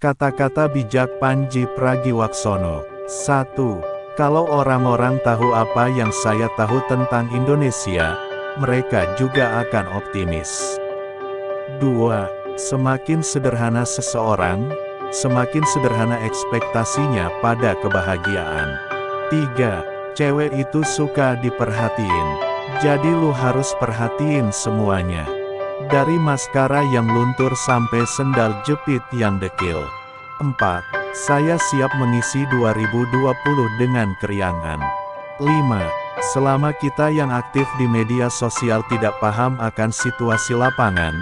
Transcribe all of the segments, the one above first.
Kata-kata bijak Panji Pragiwaksono. 1. Kalau orang-orang tahu apa yang saya tahu tentang Indonesia, mereka juga akan optimis. 2. Semakin sederhana seseorang, semakin sederhana ekspektasinya pada kebahagiaan. 3. Cewek itu suka diperhatiin, jadi lu harus perhatiin semuanya. Dari maskara yang luntur sampai sendal jepit yang dekil. 4. Saya siap mengisi 2020 dengan keriangan. 5. Selama kita yang aktif di media sosial tidak paham akan situasi lapangan,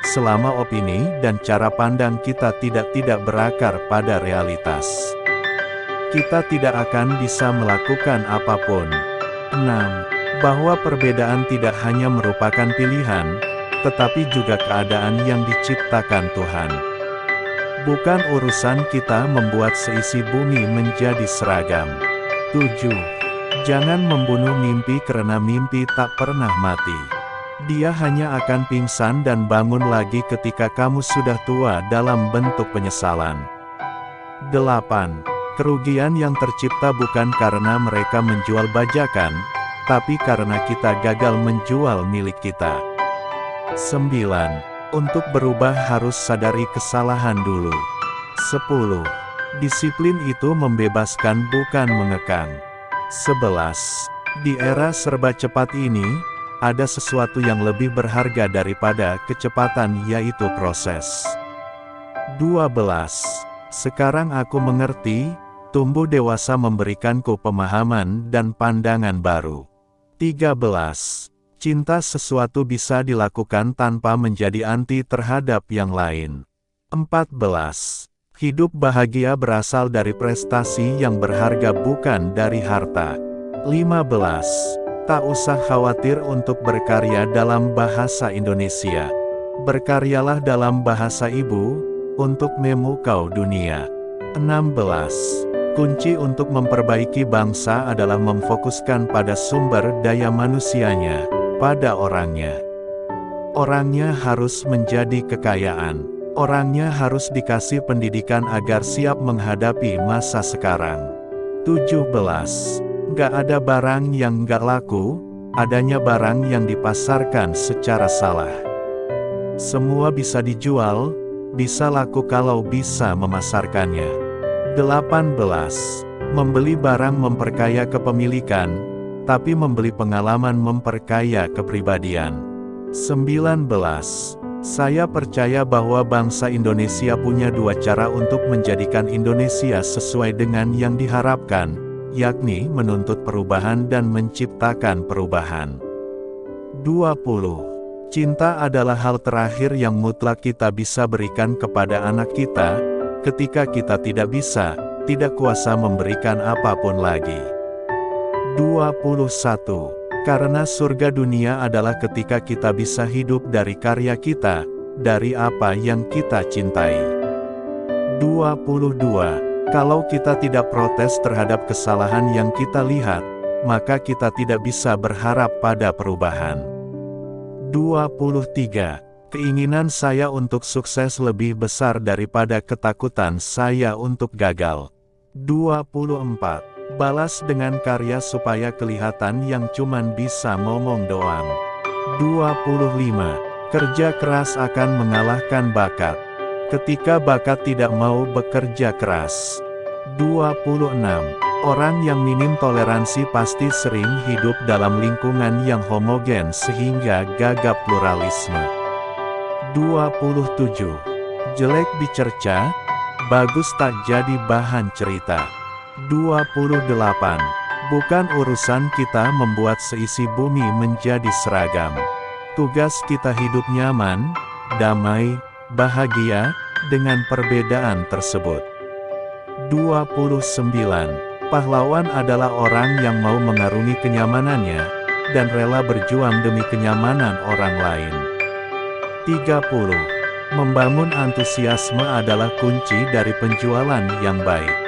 selama opini dan cara pandang kita tidak berakar pada realitas, kita tidak akan bisa melakukan apapun. 6. Bahwa perbedaan tidak hanya merupakan pilihan, tetapi juga keadaan yang diciptakan Tuhan. Bukan urusan kita membuat seisi bumi menjadi seragam. 7. Jangan membunuh mimpi karena mimpi tak pernah mati. Dia hanya akan pingsan dan bangun lagi ketika kamu sudah tua dalam bentuk penyesalan. 8. Kerugian yang tercipta bukan karena mereka menjual bajakan, tapi karena kita gagal menjual milik kita. 9. Untuk berubah harus sadari kesalahan dulu. 10. Disiplin itu membebaskan bukan mengekang. 11. Di era serba cepat ini, ada sesuatu yang lebih berharga daripada kecepatan, yaitu proses. 12. Sekarang aku mengerti, tumbuh dewasa memberikanku pemahaman dan pandangan baru. 13. Cinta sesuatu bisa dilakukan tanpa menjadi anti terhadap yang lain. 14. Hidup bahagia berasal dari prestasi yang berharga bukan dari harta. 15. Tak usah khawatir untuk berkarya dalam bahasa Indonesia. Berkaryalah dalam bahasa ibu, untuk memukau dunia. 16. Kunci untuk memperbaiki bangsa adalah memfokuskan pada sumber daya manusianya, pada orangnya. Orangnya harus menjadi kekayaan. Orangnya harus dikasih pendidikan agar siap menghadapi masa sekarang. 17. Gak ada barang yang gak laku, adanya barang yang dipasarkan secara salah. Semua bisa dijual, bisa laku kalau bisa memasarkannya. 18. Membeli barang memperkaya kepemilikan, tapi membeli pengalaman memperkaya kepribadian. 19. Saya percaya bahwa bangsa Indonesia punya dua cara untuk menjadikan Indonesia sesuai dengan yang diharapkan, yakni menuntut perubahan dan menciptakan perubahan. 20. Cinta adalah hal terakhir yang mutlak kita bisa berikan kepada anak kita, ketika kita tidak kuasa memberikan apapun lagi. 21. Karena surga dunia adalah ketika kita bisa hidup dari karya kita, dari apa yang kita cintai. 22. Kalau kita tidak protes terhadap kesalahan yang kita lihat, maka kita tidak bisa berharap pada perubahan. 23. Keinginan saya untuk sukses lebih besar daripada ketakutan saya untuk gagal. 24. Balas dengan karya supaya kelihatan yang cuman bisa ngomong doang. 25. Kerja keras akan mengalahkan bakat, ketika bakat tidak mau bekerja keras. 26. Orang yang minim toleransi pasti sering hidup dalam lingkungan yang homogen sehingga gagap pluralisme. 27. Jelek dicerca, bagus tak jadi bahan cerita. 28. Bukan urusan kita membuat seisi bumi menjadi seragam. Tugas kita hidup nyaman, damai, bahagia, dengan perbedaan tersebut. 29. Pahlawan adalah orang yang mau mengarungi kenyamanannya, dan rela berjuang demi kenyamanan orang lain. 30. Membangun antusiasme adalah kunci dari penjualan yang baik.